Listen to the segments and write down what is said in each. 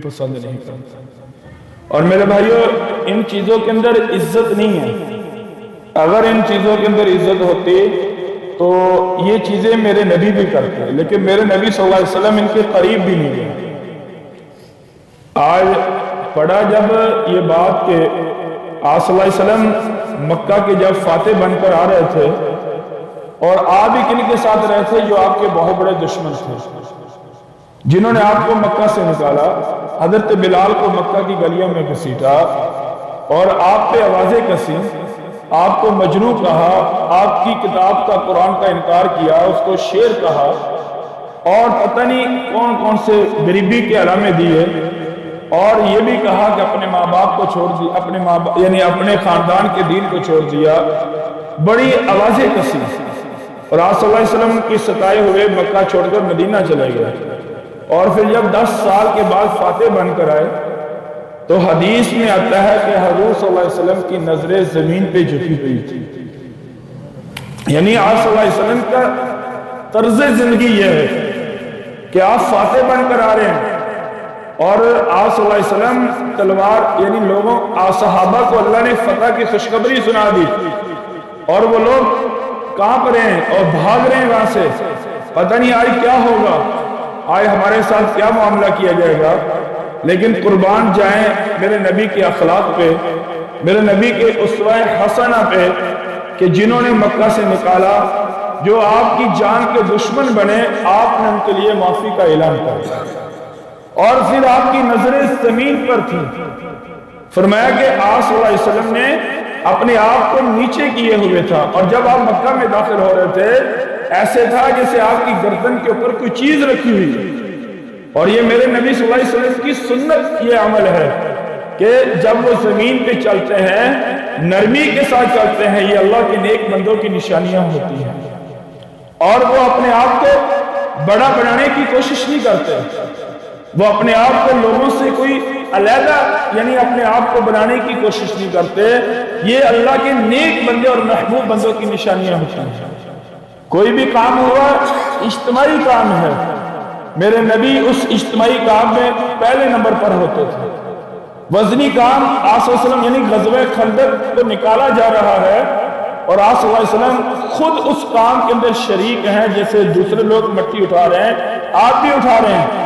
پسند نہیں کرتا۔ اور میرے بھائیو، ان چیزوں کے اندر عزت نہیں ہے۔ اگر ان چیزوں کے اندر عزت ہوتی تو یہ چیزیں میرے نبی بھی کرتے، لیکن میرے نبی صلی اللہ علیہ وسلم ان کے قریب بھی نہیں گئے۔ آج پڑھا جب یہ بات کہ آپ صلی اللہ علیہ وسلم مکہ کے جب فاتح بن کر آ رہے تھے، اور آپ بھی کن کے ساتھ رہے تھے؟ جو آپ کے بہت بڑے دشمن تھے، جنہوں نے آپ کو مکہ سے نکالا۔ حضرت بلال کو مکہ کی گلیوں میں گھسیٹا اور آپ پہ آوازیں کسی، آپ کو مجنوں کہا، آپ کی کتاب کا قرآن کا انکار کیا، اس کو شیر کہا، اور پتہ نہیں کون کون سے غریبی کے علامے دیے، اور یہ بھی کہا کہ اپنے ماں باپ کو چھوڑ دیا، یعنی اپنے خاندان کے دین کو چھوڑ دیا، بڑی آوازیں کسی، اور آپ صلی اللہ علیہ وسلم کی ستائے ہوئے مکہ چھوڑ کر مدینہ چلے گئے۔ اور پھر جب 10 سال کے بعد فاتح بن کر آئے تو حدیث میں آتا ہے کہ حضور صلی اللہ علیہ وسلم کی نظریں زمین پہ جھکی ہوئی تھی۔ یعنی آپ صلی اللہ علیہ وسلم کا طرز زندگی یہ ہے کہ آپ فاتح بن کر آ رہے ہیں، اور آپ صلی اللہ علیہ وسلم تلوار، یعنی لوگوں صحابہ کو اللہ نے فتح کی خوشخبری سنا دی، اور وہ لوگ کانپ رہے ہیں اور بھاگ رہے ہیں وہاں سے، پتہ نہیں آج کیا ہوگا، آج ہمارے ساتھ کیا معاملہ کیا جائے گا۔ لیکن قربان جائیں میرے نبی کے اخلاق پہ، میرے نبی کے اسوہ حسنہ پہ، کہ جنہوں نے مکہ سے نکالا، جو آپ کی جان کے دشمن بنے، آپ نے ان کے لیے معافی کا اعلان کیا، اور پھر آپ کی نظریں زمین پر تھی۔ فرمایا کہ آپ صلی اللہ علیہ وسلم نے اپنے آپ کو نیچے کیے ہوئے تھا، اور جب آپ مکہ میں داخل ہو رہے تھے ایسے تھا جیسے آپ کی گردن کے اوپر کوئی چیز رکھی ہوئی ہے۔ اور یہ میرے نبی صلی اللہ علیہ وسلم کی سنت یہ عمل ہے کہ جب وہ زمین پہ چلتے ہیں نرمی کے ساتھ چلتے ہیں، یہ اللہ کے نیک بندوں کی نشانیاں ہوتی ہیں، اور وہ اپنے آپ کو بڑا بنانے کی کوشش نہیں کرتے، وہ اپنے آپ کو لوگوں سے کوئی علیحدہ، یعنی اپنے آپ کو بنانے کی کوشش نہیں کرتے۔ یہ اللہ کے نیک بندے اور محبوب بندوں کی نشانیاں ہوتی ہیں۔ کوئی بھی کام ہوا اجتماعی کام ہے، میرے نبی اس اجتماعی کام میں پہلے نمبر پر ہوتے تھے۔ وزنی کام آپ صلی اللہ علیہ وسلم، یعنی غزوہ خندق کو نکالا جا رہا ہے، اور آپ صلی اللہ علیہ وسلم خود اس کام کے اندر شریک ہیں، جیسے دوسرے لوگ مٹی اٹھا رہے ہیں آپ بھی اٹھا رہے ہیں،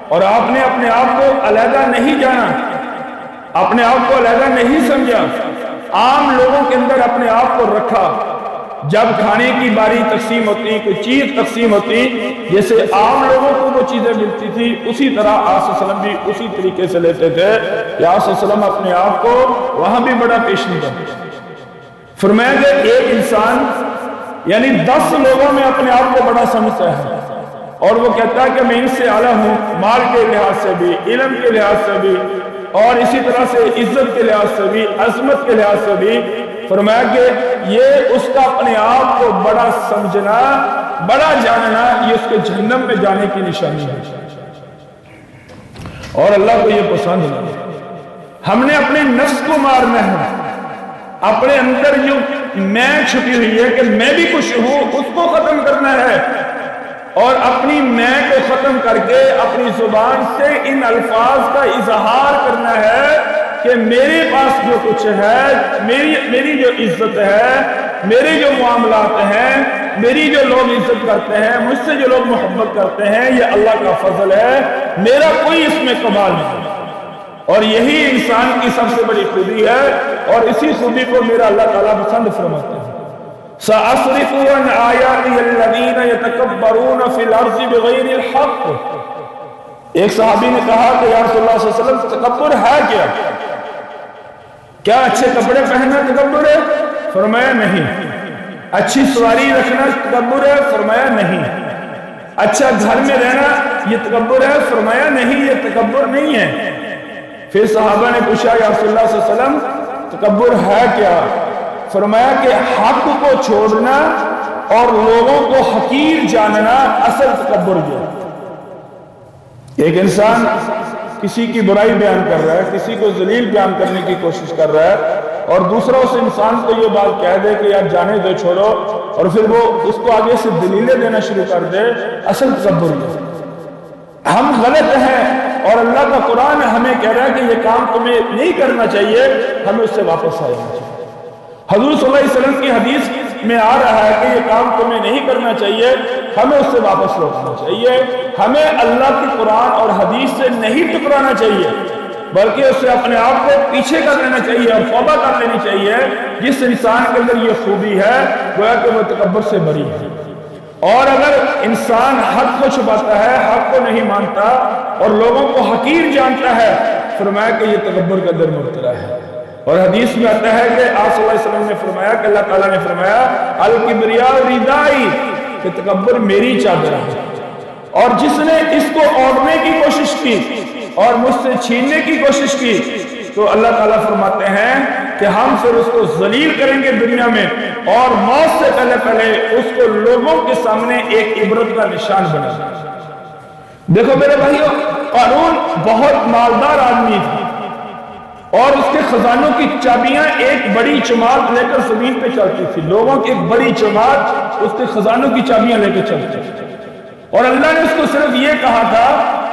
اور آپ نے اپنے آپ کو علیحدہ نہیں جانا، اپنے آپ کو علیحدہ نہیں سمجھا، عام لوگوں کے اندر اپنے آپ کو رکھا۔ جب کھانے کی باری تقسیم ہوتی، کوئی چیز تقسیم ہوتی، جیسے عام لوگوں کو وہ چیزیں ملتی تھی، اسی طرح آپ صلی اللہ علیہ وسلم بھی اسی طریقے سے لیتے تھے کہ آپ صلی اللہ علیہ وسلم اپنے آپ کو وہاں بھی بڑا پیش نہیں کرتے۔ فرمایا کہ ایک انسان یعنی 10 لوگوں میں اپنے آپ کو بڑا سمجھتا ہے، اور وہ کہتا ہے کہ میں ان سے اعلیٰ ہوں، مال کے لحاظ سے بھی، علم کے لحاظ سے بھی، اور اسی طرح سے عزت کے لحاظ سے بھی، عظمت کے لحاظ سے بھی۔ فرمایا کہ یہ اس کا اپنے آپ کو بڑا سمجھنا، بڑا جاننا، یہ اس کے جہنم میں جانے کی نشانی ہے، اور اللہ کو یہ پسند نہیں۔ ہم نے اپنے نفس کو مارنا ہے، اپنے اندر جو میں چھپی ہوئی ہے کہ میں بھی کچھ ہوں، اس کو ختم کرنا ہے، اور اپنی میں کو ختم کر کے اپنی زبان سے ان الفاظ کا اظہار کرنا ہے کہ میرے پاس جو کچھ ہے، میری جو عزت ہے، میرے جو معاملات ہیں، میری جو لوگ عزت کرتے ہیں، مجھ سے جو لوگ محبت کرتے ہیں، یہ اللہ کا فضل ہے، میرا کوئی اس میں کمال نہیں۔ اور یہی انسان کی سب سے بڑی خوبی ہے، اور اسی خوبی کو میرا اللہ تعالیٰ پسند فرماتے ہیں۔ سأصرف عن آیاتی الذین یتکبرون فی الارض بغیر الحق۔ ایک صحابی نے کہا کہ یا رسول اللہ صلی اللہ علیہ وسلم تکبر ہے کیا؟ کیا اچھے کپڑے پہننا تکبر ہے؟ فرمایا نہیں۔ اچھی سواری رکھنا تکبر ہے؟ فرمایا نہیں۔ اچھا گھر میں رہنا یہ تکبر ہے؟ فرمایا نہیں، یہ تکبر نہیں ہے۔ پھر صحابہ نے پوچھا یا رسول اللہ صلی اللہ علیہ وسلم تکبر ہے کیا؟ فرمایا کہ حق کو چھوڑنا اور لوگوں کو حقیر جاننا اصل تکبر ہے۔ ایک انسان کسی کی برائی بیان کر رہا ہے، کسی کو ذلیل بیان کرنے کی کوشش کر رہا ہے، اور دوسرا اس انسان کو یہ بات کہہ دے کہ یار جانے دو، چھوڑو، اور پھر وہ اس کو آگے سے دلیلیں دینا شروع کر دے، اصل تکبر ہے۔ ہم غلط ہیں اور اللہ کا قرآن ہمیں کہہ رہا ہے کہ یہ کام تمہیں نہیں کرنا چاہیے، ہمیں اس سے واپس آ جانا چاہیے۔ حضور صلی اللہ علیہ وسلم کی حدیث میں آ رہا ہے کہ یہ کام تمہیں نہیں کرنا چاہیے، ہمیں اس سے واپس لوٹنا چاہیے۔ ہمیں اللہ کی قرآن اور حدیث سے نہیں ٹکرانا چاہیے، بلکہ اس سے اپنے آپ کو پیچھے کر لینا چاہیے اور توبہ کر لینی چاہیے۔ جس انسان کے اندر یہ خوبی ہے گویا کہ وہ تکبر سے بری ہے۔ اور اگر انسان حق کو چھپاتا ہے، حق کو نہیں مانتا اور لوگوں کو حقیر جانتا ہے، فرمایا کہ یہ تکبر کے اندر مبتلا ہے۔ اور حدیث میں آتا ہے کہ آپ صلی اللہ علیہ وسلم نے فرمایا کہ اللہ تعالیٰ نے فرمایا الکبریاء ردائی، کہ تکبر میری چادر ہے، اور جس نے اس کو اوڑھنے کی کوشش کی اور مجھ سے چھیننے کی کوشش کی تو اللہ تعالیٰ فرماتے ہیں کہ ہم پھر اس کو ذلیل کریں گے دنیا میں، اور موت سے پہلے پہلے اس کو لوگوں کے سامنے ایک عبرت کا نشان بنا دیں۔ دیکھو میرے بھائیو، قارون بہت مالدار آدمی تھا اور اس کے خزانوں کی چابیاں ایک بڑی جماعت لے کر زمین پہ چلتی تھی، لوگوں کی ایک بڑی جماعت اس کے خزانوں کی چابیاں لے کے چلتی تھی، اور اللہ نے اس کو صرف یہ کہا تھا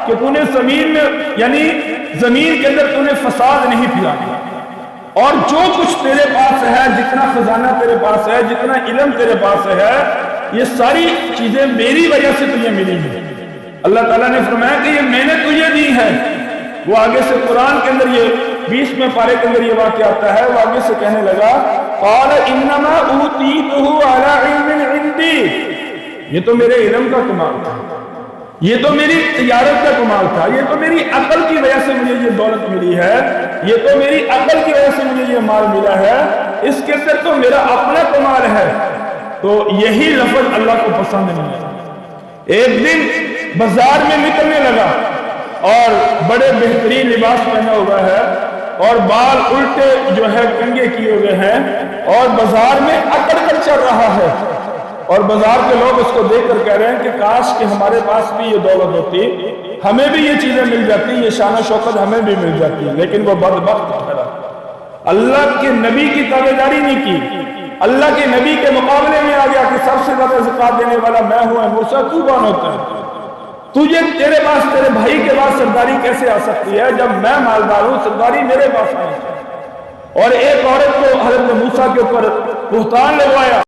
کہ تو نے زمین میں یعنی زمین کے اندر تو نے فساد نہیں پھیلانا، اور جو کچھ تیرے پاس ہے، جتنا خزانہ تیرے پاس ہے، جتنا علم تیرے پاس ہے، یہ ساری چیزیں میری وجہ سے تجھے ملی ہیں۔ اللہ تعالیٰ نے فرمایا کہ یہ میں نے تجھے دی ہے۔ وہ آگے سے قرآن کے اندر یہ 20ویں پارے کے اندر یہ واقعہ آتا ہے، وہ آگے سے کہنے لگا قال انما اوتیتہ علی علم عندی، یہ تو میرے علم کا کمال تھا، یہ تو میری تجارت کا کمال تھا، یہ تو میری عقل کی وجہ سے مجھے یہ دولت ملی ہے، یہ تو میری عقل کی وجہ سے مجھے یہ مال ملا ہے، اس کے اندر تو میرا اپنا کمال ہے۔ تو یہی لفظ اللہ کو پسند نہیں ہے۔ ایک دن بازار میں نکلنے لگا اور بڑے بہترین لباس پہنا ہوا ہے اور بال الٹے جو ہے کنگے کیے ہوئے ہیں، اور بازار میں اکڑ کر چل رہا ہے، اور بازار کے لوگ اس کو دیکھ کر کہہ رہے ہیں کہ کاش کہ ہمارے پاس بھی یہ دولت ہوتی، ہمیں بھی یہ چیزیں مل جاتی، یہ شان و شوکت ہمیں بھی مل جاتی، لیکن وہ بدبخت ٹھہرا، اللہ کے نبی کی تابعداری نہیں کی، اللہ کے نبی کے مقابلے میں آ گیا کہ سب سے زیادہ زکات دینے والا میں ہوں، موسیٰ تو کون ہوتا ہے؟ تجھے تیرے پاس تیرے بھائی کے پاس سرداری کیسے آ سکتی ہے جب میں مالدار ہوں؟ سرداری میرے پاس آئی۔ اور ایک عورت کو حضرت موسیٰ کے اوپر بہتان لگوایا۔